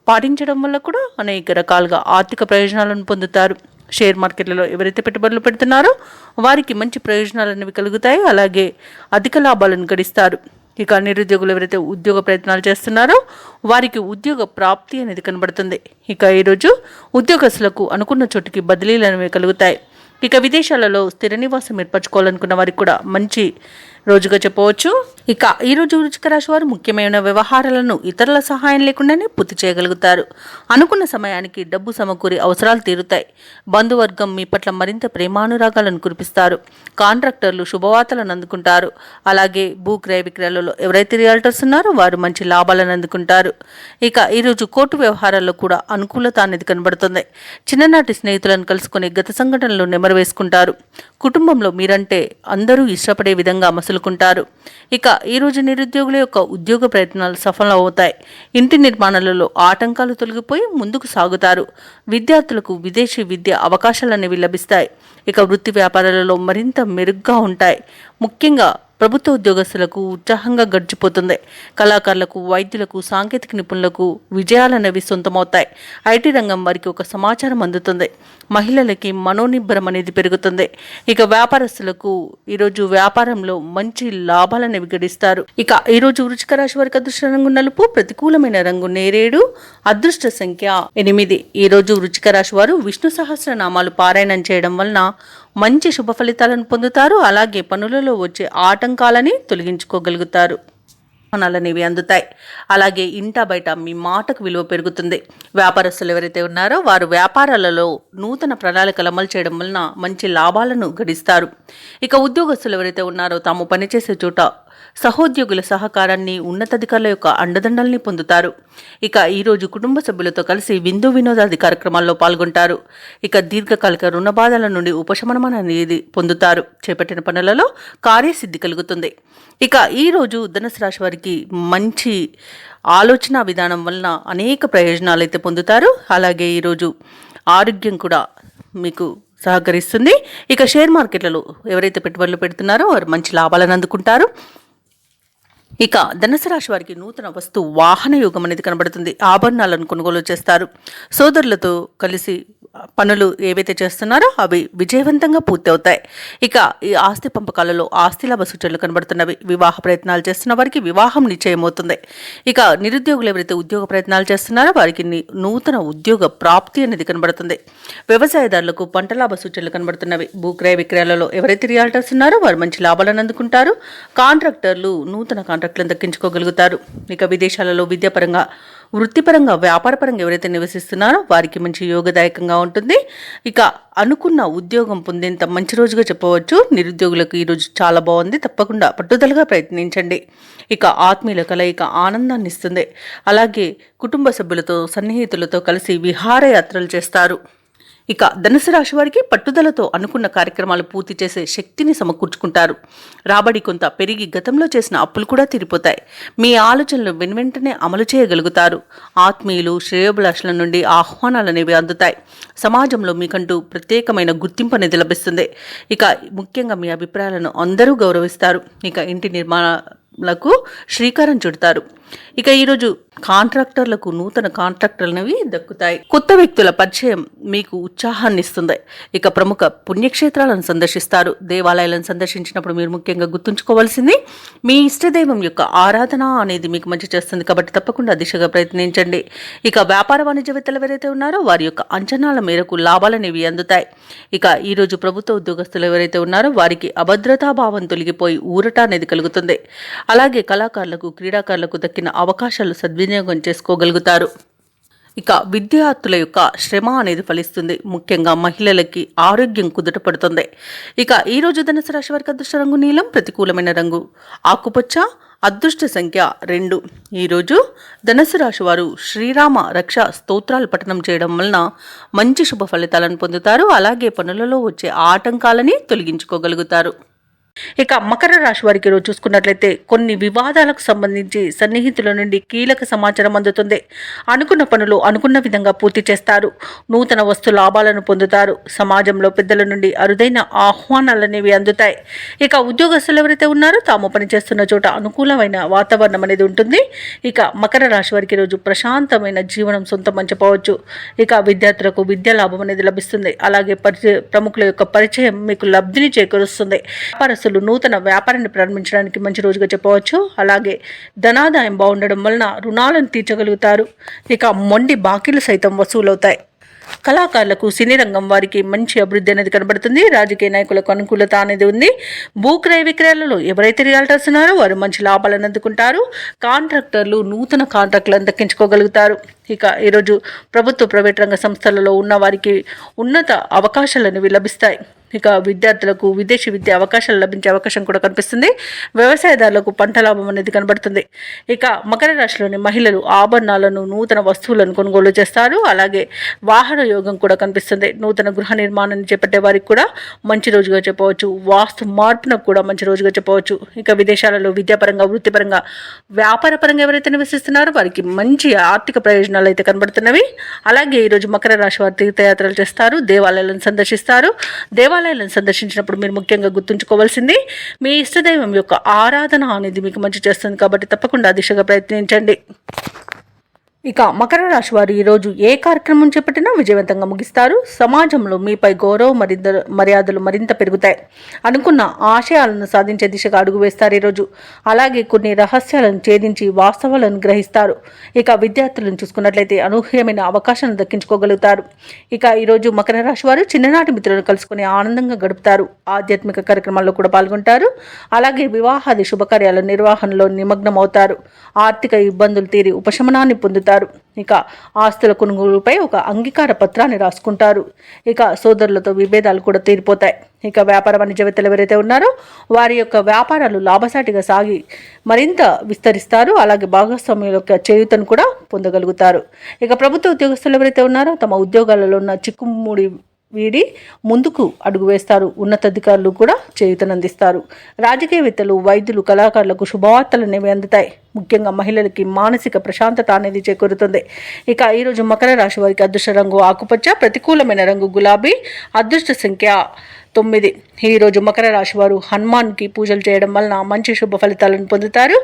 పాటించడం వల్ల కూడా అనేక రకాలుగా ఆర్థిక ప్రయోజనాలను పొందుతారు. షేర్ మార్కెట్లలో ఎవరైతే పెట్టుబడులు పెడుతున్నారో వారికి మంచి ప్రయోజనాలు అనేవి కలుగుతాయి. అలాగే అధిక లాభాలను గడిస్తారు. ఇక నిరుద్యోగులు ఎవరైతే ఉద్యోగ ప్రయత్నాలు చేస్తున్నారో వారికి ఉద్యోగ ప్రాప్తి అనేది కనబడుతుంది. ఇక ఈరోజు ఉద్యోగస్తులకు అనుకున్న చోటుకి బదిలీలు అనేవి కలుగుతాయి. ఇక విదేశాలలో స్థిర నివాసం ఏర్పరచుకోవాలనుకున్న వారికి కూడా మంచి రోజుగా చెప్పవచ్చు. ఇక ఈరోజు వృశ్చిక రాశి వారు ముఖ్యమైన వ్యవహారాలను ఇతరుల సహాయం లేకుండానే పూర్తి చేయగలుగుతారు. అనుకున్న సమయానికి డబ్బు సమకూరి అవసరాలు తీరుతాయి. బంధువర్గం మీ పట్ల మరింత ప్రేమానురాగాలను కురిపిస్తారు. కాంట్రాక్టర్లు శుభవార్తలను అందుకుంటారు. అలాగే భూ క్రయ విక్రయాలలో ఎవరైతే రియల్టర్స్ ఉన్నారో వారు మంచి లాభాలను అందుకుంటారు. ఇక ఈరోజు కోర్టు వ్యవహారాల్లో కూడా అనుకూలత అనేది కనబడుతుంది. చిన్ననాటి స్నేహితులను కలుసుకుని గత సంఘటనలు నెమరు వేసుకుంటారు. కుటుంబంలో మీరంటే అందరూ ఇష్టపడే విధంగా మసులుకుంటారు. ఇక ఈరోజు నిరుద్యోగుల యొక్క ఉద్యోగ ప్రయత్నాలు సఫలం అవుతాయి. ఇంటి నిర్మాణాలలో ఆటంకాలు తొలగిపోయి ముందుకు సాగుతారు. విద్యార్థులకు విదేశీ విద్య అవకాశాలు అనేవి లభిస్తాయి. ఇక వృత్తి వ్యాపారాలలో మరింత మెరుగ్గా ఉంటాయి. ముఖ్యంగా ప్రభుత్వ ఉద్యోగస్తులకు ఉత్సాహంగా గడిచిపోతుంది. కళాకారులకు, వైద్యులకు, సాంకేతిక నిపుణులకు విజయాలనేవి సొంతమవుతాయి. ఐటీ రంగం వారికి ఒక సమాచారం అందుతుంది. మహిళలకి మనోనిబ్బరం అనేది పెరుగుతుంది. ఇక వ్యాపారస్తులకు ఈరోజు వ్యాపారంలో మంచి లాభాలనేవి గడిస్తారు. ఇక ఈరోజు వృశ్చిక రాశి వారికి అదృష్ట రంగు నలుపు, ప్రతికూలమైన రంగు నేరేడు, అదృష్ట సంఖ్య 8. ఈరోజు వృశ్చిక రాశి వారు విష్ణు సహస్రనామాలు పారాయణం చేయడం వలన మంచి శుభ ఫలితాలను పొందుతారు. అలాగే పనులలో వచ్చే ఆటంకాలని తొలగించుకోగలుగుతారు. అనేవి అందుతాయి. అలాగే ఇంటా బయట మీ మాటకు విలువ పెరుగుతుంది. వ్యాపారస్తులు ఎవరైతే ఉన్నారో వారు వ్యాపారాలలో నూతన ప్రణాళికలు అమలు చేయడం వలన మంచి లాభాలను గడిస్తారు. ఇక ఉద్యోగస్తులు ఎవరైతే ఉన్నారో తాము పనిచేసే చోట సహోద్యోగుల సహకారాన్ని, ఉన్నతాధికారుల యొక్క అండదండల్ని పొందుతారు. ఇక ఈరోజు కుటుంబ సభ్యులతో కలిసి విందు వినోదాది కార్యక్రమాల్లో పాల్గొంటారు. ఇక దీర్ఘకాలిక రుణ బాధల నుండి ఉపశమనం అనేది పొందుతారు. చేపట్టిన పనులలో కార్యసిద్ధి కలుగుతుంది. ఇక ఈరోజు ధనుసు రాశి వారికి మంచి ఆలోచన విధానం వలన అనేక ప్రయోజనాలు అయితే పొందుతారు. అలాగే ఈరోజు ఆరోగ్యం కూడా మీకు సహకరిస్తుంది. ఇక షేర్ మార్కెట్లలో ఎవరైతే పెట్టుబడులు పెడుతున్నారో వారు మంచి లాభాలను అందుకుంటారు. ఇక ధనుసు రాశి వారికి నూతన వస్తు వాహన యోగం అనేది కనబడుతుంది. ఆభరణాలను కొనుగోలు చేస్తారు. సోదరులతో కలిసి పనులు ఏవైతే చేస్తున్నారో అవి విజయవంతంగా పూర్తి అవుతాయి. ఇక ఈ ఆస్తి పంపకాలలో ఆస్తి లాభ సూచనలు కనబడుతున్నవి. వివాహ ప్రయత్నాలు చేస్తున్న వారికి వివాహం నిశ్చయమవుతుంది. ఇక నిరుద్యోగులు ఎవరైతే ఉద్యోగ ప్రయత్నాలు చేస్తున్నారో వారికి నూతన ఉద్యోగ ప్రాప్తి అనేది కనబడుతుంది. వ్యవసాయదారులకు పంట లాభ సూచనలు కనబడుతున్నవి. భూక్రయ విక్రయాలలో ఎవరైతే రియాల్టర్స్ ఉన్నారో వారు మంచి లాభాలను అందుకుంటారు. కాంట్రాక్టర్లు నూతన కాంట్రాక్టులను దక్కించుకోగలుగుతారు. ఇక విదేశాలలో విద్యాపరంగా, వృత్తిపరంగా, వ్యాపారపరంగా ఎవరైతే నివసిస్తున్నారో వారికి మంచి యోగదాయకంగా ఉంటుంది. ఇక అనుకున్న ఉద్యోగం పొందేంత మంచి రోజుగా చెప్పవచ్చు. నిరుద్యోగులకు ఈరోజు చాలా బాగుంది. తప్పకుండా పట్టుదలగా ప్రయత్నించండి. ఇక ఆత్మీయుల కలయిక ఆనందాన్ని ఇస్తుంది. అలాగే కుటుంబ సభ్యులతో, సన్నిహితులతో కలిసి విహారయాత్రలు చేస్తారు. ఇక ధనుసు రాశి వారికి పట్టుదలతో అనుకున్న కార్యక్రమాలు పూర్తి చేసే శక్తిని సమకూర్చుకుంటారు. రాబడి కొంత పెరిగి గతంలో చేసిన అప్పులు కూడా తీరిపోతాయి. మీ ఆలోచనలు వెనువెంటనే అమలు చేయగలుగుతారు. ఆత్మీయులు, శ్రేయోభిలాషుల నుండి ఆహ్వానాలు అనేవి అందుతాయి. సమాజంలో మీకంటూ ప్రత్యేకమైన గుర్తింపు అనేది లభిస్తుంది. ఇక ముఖ్యంగా మీ అభిప్రాయాలను అందరూ గౌరవిస్తారు. ఇక ఇంటి నిర్మాణాలకు శ్రీకారం చుడతారు. ఇక ఈరోజు కాంట్రాక్టర్లకు నూతన కాంట్రాక్టర్లవి దక్కుతాయి. కొత్త వ్యక్తుల పరిచయం మీకు ఉత్సాహాన్ని ఇస్తుంది. ఇక ప్రముఖ పుణ్యక్షేత్రాలను సందర్శిస్తారు. దేవాలయాలను సందర్శించినప్పుడు మీరు ముఖ్యంగా గుర్తుంచుకోవాల్సింది మీ ఇష్టదైవం యొక్క ఆరాధన అనేది మీకు మంచి చేస్తుంది. కాబట్టి తప్పకుండా దిశగా ప్రయత్నించండి. ఇక వ్యాపార వాణిజ్యవేత్తలు ఎవరైతే ఉన్నారో వారి యొక్క అంచనాల మేరకు లాభాలనేవి అందుతాయి. ఇక ఈరోజు ప్రభుత్వ ఉద్యోగస్తులు ఎవరైతే ఉన్నారో వారికి అభద్రతాభావం తొలగిపోయి ఊరట అనేది కలుగుతుంది. అలాగే కళాకారులకు, క్రీడాకారులకు దక్కిన అవకాశాలు సద్వినియోగం చేసుకోగలుగుతారు. ఇక విద్యార్థుల యొక్క శ్రమ అనేది ఫలిస్తుంది. ముఖ్యంగా మహిళలకి ఆరోగ్యం కుదుట పడుతుంది. ఇక ఈరోజు ధనుసు రాశి వారికి అదృష్ట రంగు నీలం, ప్రతికూలమైన రంగు ఆకుపచ్చ, అదృష్ట సంఖ్య 2. ఈరోజు ధనుసు రాశి వారు శ్రీరామ రక్ష స్తోత్రాలు పఠనం చేయడం వలన మంచి శుభ ఫలితాలను పొందుతారు. అలాగే పనులలో వచ్చే ఆటంకాలని తొలగించుకోగలుగుతారు. ఇక మకర రాశి వారికి రోజు చూసుకున్నట్లయితే కొన్ని వివాదాలకు సంబంధించి సన్నిహితుల నుండి కీలక సమాచారం అందుతుంది. అనుకున్న పనులు అనుకున్న విధంగా పూర్తి చేస్తారు. నూతన వస్తు లాభాలను పొందుతారు. సమాజంలో పెద్దల నుండి అరుదైన ఆహ్వానాలనేవి అందుతాయి. ఇక ఉద్యోగస్తులు ఎవరైతే ఉన్నారో తాము పనిచేస్తున్న చోట అనుకూలమైన వాతావరణం అనేది ఉంటుంది. ఇక మకర రాశి వారికి రోజు ప్రశాంతమైన జీవనం సొంతం చెప్పవచ్చు. ఇక విద్యార్థులకు విద్యా లాభం అనేది లభిస్తుంది. అలాగే ప్రముఖుల యొక్క పరిచయం మీకు లబ్ధిని చేకూరుస్తుంది. నూతన వ్యాపారాన్ని ప్రారంభించడానికి మంచి రోజుగా చెప్పవచ్చు. అలాగే ధనాదాయం బాగుండడం వలన రుణాలను తీర్చగలుగుతారు. ఇక మొండి బాకీలు సైతం వసూలవుతాయి. కళాకారులకు, సినీ రంగం వారికి మంచి అభివృద్ధి అనేది కనబడుతుంది. రాజకీయ నాయకులకు అనుకూలత అనేది ఉంది. భూక్రయ విక్రయాలలో ఎవరైతే రియాల్టర్స్ ఉన్నారో వారు మంచి లాభాలను అందుకుంటారు. కాంట్రాక్టర్లు నూతన కాంట్రాక్టులను దక్కించుకోగలుగుతారు. ఇక ఈరోజు ప్రభుత్వ, ప్రైవేట్ రంగ సంస్థలలో ఉన్న వారికి ఉన్నత అవకాశాలు అనేవి లభిస్తాయి. ఇక విద్యార్థులకు విదేశీ విద్య అవకాశాలు లభించే అవకాశం కూడా కనిపిస్తుంది. వ్యవసాయదారులకు పంట లాభం అనేది కనబడుతుంది. ఇక మకర రాశిలోని మహిళలు ఆభరణాలను, నూతన వస్తువులను కొనుగోలు చేస్తారు. అలాగే వాహన యోగం కూడా కనిపిస్తుంది. నూతన గృహ నిర్మాణాన్ని చేపట్టే వారికి కూడా మంచి రోజుగా చెప్పవచ్చు. వాస్తు మార్పునకు కూడా మంచి రోజుగా చెప్పవచ్చు. ఇక విదేశాలలో విద్యాపరంగా, వృత్తిపరంగా, వ్యాపారపరంగా ఎవరైతే నివసిస్తున్నారో వారికి మంచి ఆర్థిక ప్రయోజనాలు అయితే కనబడుతున్నవి. అలాగే ఈరోజు మకర రాశి వారు తీర్థయాత్రలు చేస్తారు. దేవాలయాలను సందర్శిస్తారు. దేవాలయాలను సందర్శించినప్పుడు మీరు ముఖ్యంగా గుర్తుంచుకోవాల్సింది మీ ఇష్టదైవం యొక్క ఆరాధన అనేది మీకు మంచి చేస్తుంది. కాబట్టి తప్పకుండా దిశగా ప్రయత్నించండి. ఇక మకర రాశి వారు ఈరోజు ఏ కార్యక్రమం చేపట్టినా విజయవంతంగా ముగిస్తారు. సమాజంలో మీపై గౌరవ మర్యాదలు మరింత పెరుగుతాయి. అనుకున్న ఆశయాలను సాధించే దిశగా అడుగు వేస్తారు ఈరోజు. అలాగే కొన్ని రహస్యాలను ఛేదించి వాస్తవాలను గ్రహిస్తారు. ఇక విద్యార్థులను చూసుకున్నట్లయితే అనూహ్యమైన అవకాశాలను దక్కించుకోగలుగుతారు. ఇక ఈరోజు మకర రాశి వారు చిన్ననాటి మిత్రులను కలుసుకుని ఆనందంగా గడుపుతారు. ఆధ్యాత్మిక కార్యక్రమాల్లో కూడా పాల్గొంటారు. అలాగే వివాహాది శుభకార్యాల నిర్వహణలో నిమగ్నమవుతారు. ఆర్థిక ఇబ్బందులు తీరి ఉపశమనాన్ని పొందుతారు. ఇక ఆస్తుల కొనుగోలుపై ఒక అంగీకార పత్రాన్ని రాసుకుంటారు. ఇక సోదరులతో విభేదాలు కూడా తీరిపోతాయి. ఇక వ్యాపార వాణిజ్యవేత్తలు ఎవరైతే ఉన్నారో వారి యొక్క వ్యాపారాలు లాభసాటిగా సాగి మరింత విస్తరిస్తారు. అలాగే భాగస్వామ్యుల యొక్క చేయూతను కూడా పొందగలుగుతారు. ఇక ప్రభుత్వ ఉద్యోగస్తులు ఎవరైతే ఉన్నారో తమ ఉద్యోగాలలో ఉన్న చిక్కుముడి వీడి ముందుకు అడుగు వేస్తారు. ఉన్నతాధికారులు కూడా చేయూతనందిస్తారు. రాజకీయవేత్తలు, వైద్యులు, కళాకారులకు శుభవార్తలనేవి అందుతాయి. ముఖ్యంగా మహిళలకి మానసిక ప్రశాంతత అనేది చేకూరుతుంది. ఇక ఈరోజు మకర రాశి వారికి అదృష్ట రంగు ఆకుపచ్చ, ప్రతికూలమైన రంగు గులాబీ, అదృష్ట సంఖ్య 9. ఈరోజు మకర రాశి వారు హనుమాన్కి పూజలు చేయడం వలన మంచి శుభ ఫలితాలను పొందుతారు.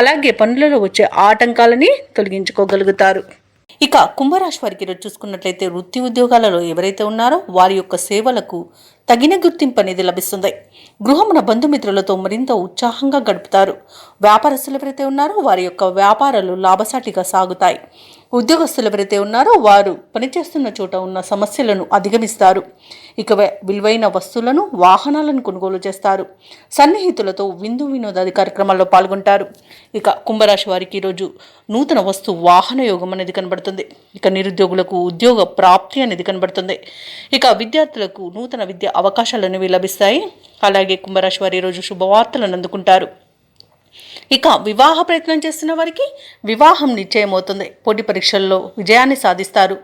అలాగే పనులలో వచ్చే ఆటంకాలని తొలగించుకోగలుగుతారు. ఇక కుంభరాశి వారికి ఈరోజు చూసుకున్నట్లయితే వృత్తి ఉద్యోగాలలో ఎవరైతే ఉన్నారో వారి యొక్క సేవలకు తగిన గుర్తింపు అనేది లభిస్తుంది. గృహమున బంధుమిత్రులతో మరింత ఉత్సాహంగా గడుపుతారు. వ్యాపారస్తులు ఎవరైతే ఉన్నారో వారి యొక్క వ్యాపారాలు లాభసాటిగా సాగుతాయి. ఉద్యోగస్తులు ఎవరైతే ఉన్నారో వారు పనిచేస్తున్న చోట ఉన్న సమస్యలను అధిగమిస్తారు. ఇక విలువైన వస్తువులను, వాహనాలను కొనుగోలు చేస్తారు. సన్నిహితులతో విందు వినోదాది కార్యక్రమాల్లో పాల్గొంటారు. ఇక కుంభరాశి వారికి ఈరోజు నూతన వస్తు వాహన యోగం అనేది కనబడుతుంది. ఇక నిరుద్యోగులకు ఉద్యోగ ప్రాప్తి అనేది కనబడుతుంది. ఇక విద్యార్థులకు నూతన విద్య అవకాశాలు అనేవి లభిస్తాయి. అలాగే కుంభరాశి వారు ఈరోజు శుభవార్తలను అందుకుంటారు. ఇక వివాహ ప్రయత్నం చేస్తున్న వారికి వివాహం నిశ్చయమవుతుంది. పోటీ పరీక్షల్లో విజయాన్ని సాధిస్తారు.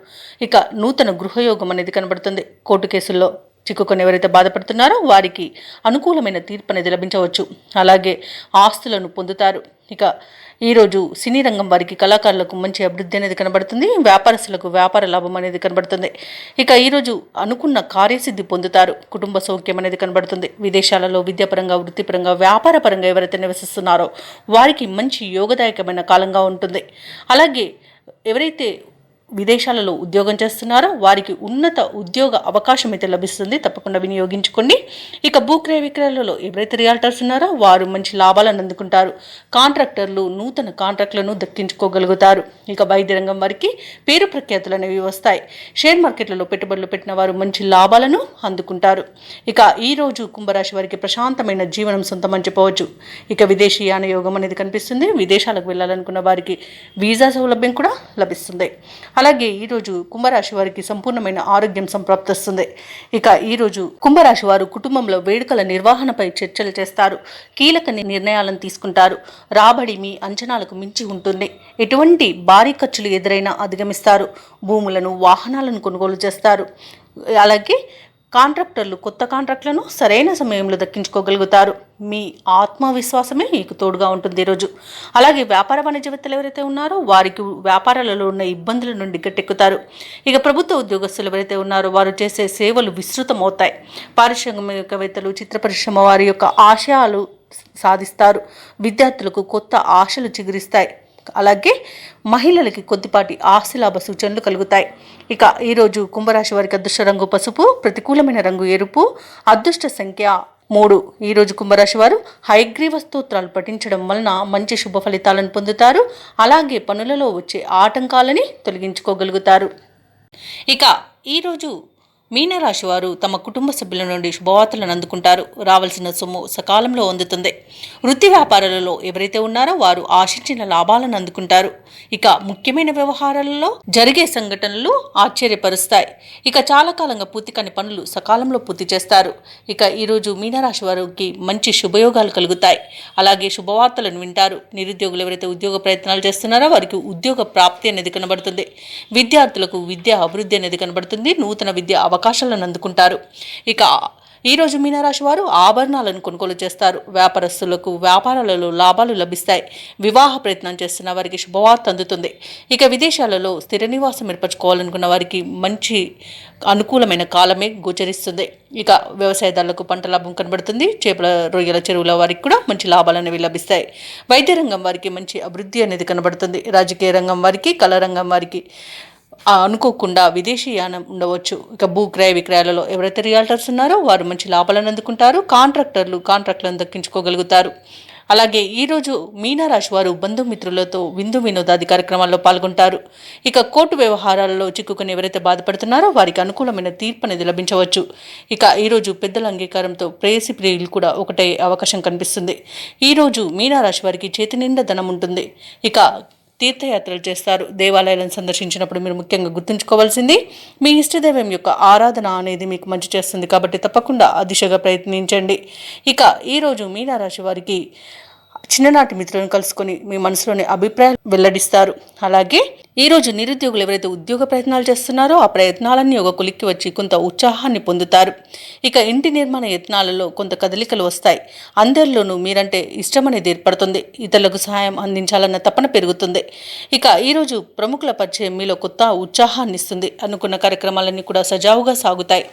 ఇక నూతన గృహయోగం అనేది కనబడుతుంది. కోర్టు కేసుల్లో చిక్కుకొని ఎవరైతే బాధపడుతున్నారో వారికి అనుకూలమైన తీర్పు అనేది లభించవచ్చు. అలాగే ఆస్తులను పొందుతారు. ఇక ఈరోజు సినీ రంగం వారికి, కళాకారులకు మంచి అభివృద్ధి అనేది కనబడుతుంది. వ్యాపారస్తులకు వ్యాపార లాభం అనేది కనబడుతుంది. ఇక ఈరోజు అనుకున్న కార్యసిద్ధి పొందుతారు. కుటుంబ సౌఖ్యం అనేది కనబడుతుంది. విదేశాలలో విద్యాపరంగా, వృత్తిపరంగా, వ్యాపారపరంగా ఎవరైతే నివసిస్తున్నారో వారికి మంచి యోగదాయకమైన కాలంగా ఉంటుంది. అలాగే ఎవరైతే విదేశాలలో ఉద్యోగం చేస్తున్నారో వారికి ఉన్నత ఉద్యోగ అవకాశం అయితే లభిస్తుంది. తప్పకుండా వినియోగించుకోండి. ఇక భూక్రయ విక్రయాలలో ఎవరైతే రియాల్టర్స్ ఉన్నారో వారు మంచి లాభాలను అందుకుంటారు. కాంట్రాక్టర్లు నూతన కాంట్రాక్టులను దక్కించుకోగలుగుతారు. ఇక వైద్య రంగం వారికి పేరు ప్రఖ్యాతులు అనేవి వస్తాయి. షేర్ మార్కెట్లలో పెట్టుబడులు పెట్టిన వారు మంచి లాభాలను అందుకుంటారు. ఇక ఈరోజు కుంభరాశి వారికి ప్రశాంతమైన జీవనం సొంతమని చెప్పవచ్చు. ఇక విదేశీయాన యోగం అనేది కనిపిస్తుంది. విదేశాలకు వెళ్ళాలనుకున్న వారికి వీసా సౌలభ్యం కూడా లభిస్తుంది. అలాగే ఈరోజు కుంభరాశి వారికి సంపూర్ణమైన ఆరోగ్యం సంప్రాప్తిస్తుంది. ఇక ఈరోజు కుంభరాశి వారు కుటుంబంలో వేడుకల నిర్వహణపై చర్చలు చేస్తారు. కీలక నిర్ణయాలను తీసుకుంటారు. రాబడి మీ అంచనాలకు మించి ఉంటుంది. ఎటువంటి భారీ ఖర్చులు ఎదురైనా అధిగమిస్తారు. భూములను, వాహనాలను కొనుగోలు చేస్తారు. అలాగే కాంట్రాక్టర్లు కొత్త కాంట్రాక్టులను సరైన సమయంలో దక్కించుకోగలుగుతారు. మీ ఆత్మవిశ్వాసమే మీకు తోడుగా ఉంటుంది ఈరోజు. అలాగే వ్యాపార వాణిజ్యవేత్తలు ఎవరైతే ఉన్నారో వారికి వ్యాపారాలలో ఉన్న ఇబ్బందుల నుండి గట్టెక్కుతారు. ఇక ప్రభుత్వ ఉద్యోగస్తులు ఎవరైతే ఉన్నారో వారు చేసే సేవలు విస్తృతమవుతాయి. పారిశ్రామికవేత్తలు, చిత్ర పరిశ్రమ వారి యొక్క ఆశయాలు సాధిస్తారు. విద్యార్థులకు కొత్త ఆశలు చిగురిస్తాయి. అలాగే మహిళలకి కొద్దిపాటి ఆస్తిలాభ సూచనలు కలుగుతాయి. ఇక ఈరోజు కుంభరాశి వారికి అదృష్ట రంగు పసుపు, ప్రతికూలమైన రంగు ఎరుపు, అదృష్ట సంఖ్య 3. ఈరోజు కుంభరాశి వారు హయగ్రీవ స్తోత్రాలు పఠించడం వలన మంచి శుభ ఫలితాలను పొందుతారు. అలాగే పనులలో వచ్చే ఆటంకాలని తొలగించుకోగలుగుతారు. ఇక ఈరోజు మీనరాశి వారు తమ కుటుంబ సభ్యుల నుండి శుభవార్తలను అందుకుంటారు. రావాల్సిన సొమ్ము సకాలంలో అందుతుంది. వృత్తి వ్యాపారాలలో ఎవరైతే ఉన్నారో వారు ఆశించిన లాభాలను అందుకుంటారు. ఇక ముఖ్యమైన వ్యవహారాలలో జరిగే సంఘటనలు ఆశ్చర్యపరుస్తాయి. ఇక చాలా కాలంగా పూర్తి కాని పనులు సకాలంలో పూర్తి చేస్తారు. ఇక ఈరోజు మీనరాశి వారికి మంచి శుభయోగాలు కలుగుతాయి. అలాగే శుభవార్తలను వింటారు. నిరుద్యోగులు ఎవరైతే ఉద్యోగ ప్రయత్నాలు చేస్తున్నారో వారికి ఉద్యోగ ప్రాప్తి అనేది కనబడుతుంది. విద్యార్థులకు విద్యా అభివృద్ధి అనేది కనబడుతుంది. నూతన విద్య అవకాశాలను అందుకుంటారు. ఇక ఈరోజు మీనరాశి వారు ఆభరణాలను కొనుగోలు చేస్తారు. వ్యాపారస్తులకు వ్యాపారాలలో లాభాలు లభిస్తాయి. వివాహ ప్రయత్నం చేస్తున్న వారికి శుభవార్త అందుతుంది. ఇక విదేశాలలో స్థిర నివాసం ఏర్పరచుకోవాలనుకున్న వారికి మంచి అనుకూలమైన కాలమే గోచరిస్తుంది. ఇక వ్యవసాయదారులకు పంట లాభం కనబడుతుంది. చేపల రొయ్యల చెరువుల వారికి కూడా మంచి లాభాలు అనేవి లభిస్తాయి. వైద్య రంగం వారికి మంచి అభివృద్ధి అనేది కనబడుతుంది. రాజకీయ రంగం వారికి, కళా రంగం వారికి అనుకోకుండా విదేశీయానం ఉండవచ్చు. ఇక భూ క్రయ విక్రయాలలో ఎవరైతే రియాల్టర్స్ ఉన్నారో వారు మంచి లాభాలను అందుకుంటారు. కాంట్రాక్టులను దక్కించుకోగలుగుతారు. అలాగే ఈరోజు మీనరాశి వారు బంధుమిత్రులతో విందు వినోదాది కార్యక్రమాల్లో పాల్గొంటారు. ఇక కోర్టు వ్యవహారాలలో చిక్కుకుని ఎవరైతే బాధపడుతున్నారో వారికి అనుకూలమైన తీర్పు అనేది లభించవచ్చు. ఇక ఈరోజు పెద్దల అంగీకారంతో ప్రేయసి ప్రియులు కూడా ఒకటే అవకాశం కనిపిస్తుంది. ఈరోజు మీనరాశి వారికి చేతి నిండా ధనం ఉంటుంది. ఇక తీర్థయాత్రలు చేస్తారు. దేవాలయాలను సందర్శించినప్పుడు మీరు ముఖ్యంగా గుర్తుంచుకోవాల్సింది మీ ఇష్టదైవం యొక్క ఆరాధన అనేది మీకు మంచి చేస్తుంది. కాబట్టి తప్పకుండా ఆ దిశగా ప్రయత్నించండి. ఇక ఈరోజు మీనరాశి వారికి చిన్ననాటి మిత్రులను కలుసుకొని మీ మనసులోని అభిప్రాయాలు వెల్లడిస్తారు. అలాగే ఈరోజు నిరుద్యోగులు ఎవరైతే ఉద్యోగ ప్రయత్నాలు చేస్తున్నారో ఆ ప్రయత్నాలన్నీ ఒక కొలిక్కి వచ్చి కొంత ఉత్సాహాన్ని పొందుతారు. ఇక ఇంటి నిర్మాణ యత్నాలలో కొంత కదలికలు వస్తాయి. అందరిలోనూ మీరంటే ఇష్టం అనేది ఏర్పడుతుంది. ఇతరులకు సహాయం అందించాలన్న తపన పెరుగుతుంది. ఇక ఈరోజు ప్రముఖుల పరిచయం మీలో కొత్త ఉత్సాహాన్ని ఇస్తుంది. అనుకున్న కార్యక్రమాలన్నీ కూడా సజావుగా సాగుతాయి.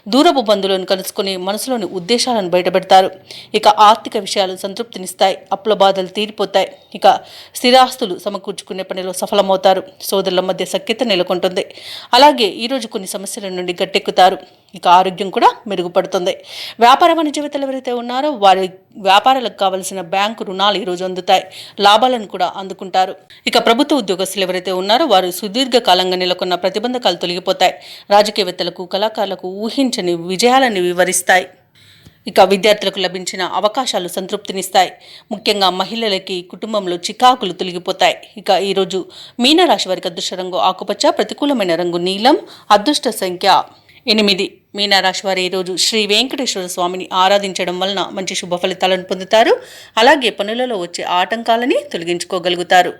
దూరపు బంధువులను కలుసుకొని మనసులోని ఉద్దేశాలను బయటపెడతారు. ఇక ఆర్థిక విషయాలు సంతృప్తినిస్తాయి. అప్పుల బాధలు తీరిపోతాయి. ఇక స్థిరాస్తులు సమకూర్చుకునే పనిలో సఫలమవుతారు. సోదరుల మధ్య సఖ్యత నెలకొంటుంది. అలాగే ఈరోజు కొన్ని సమస్యల నుండి గట్టెక్కుతారు. ఇక ఆరోగ్యం కూడా మెరుగుపడుతుంది. వ్యాపార వాణిజ్యవేత్తలు ఎవరైతే ఉన్నారో వారి వ్యాపారాలకు కావలసిన బ్యాంకు రుణాలు ఈరోజు అందుతాయి. లాభాలను కూడా అందుకుంటారు. ఇక ప్రభుత్వ ఉద్యోగస్తులు ఎవరైతే ఉన్నారో వారు సుదీర్ఘకాలంగా నెలకొన్న ప్రతిబంధకాలు తొలగిపోతాయి. రాజకీయవేత్తలకు, కళాకారులకు ఊహించని విజయాలను వివరిస్తాయి. ఇక విద్యార్థులకు లభించిన అవకాశాలు సంతృప్తినిస్తాయి. ముఖ్యంగా మహిళలకి కుటుంబంలో చికాకులు తొలగిపోతాయి. ఇక ఈరోజు మీనరాశి వారికి అదృష్ట రంగు ఆకుపచ్చ, ప్రతికూలమైన రంగు నీలం, అదృష్ట సంఖ్య 8. మీనరాశి వారు ఈరోజు శ్రీ వెంకటేశ్వర స్వామిని ఆరాధించడం వలన మంచి శుభ ఫలితాలను పొందుతారు. అలాగే పనులలో వచ్చే ఆటంకాలని తొలగించుకోగలుగుతారు.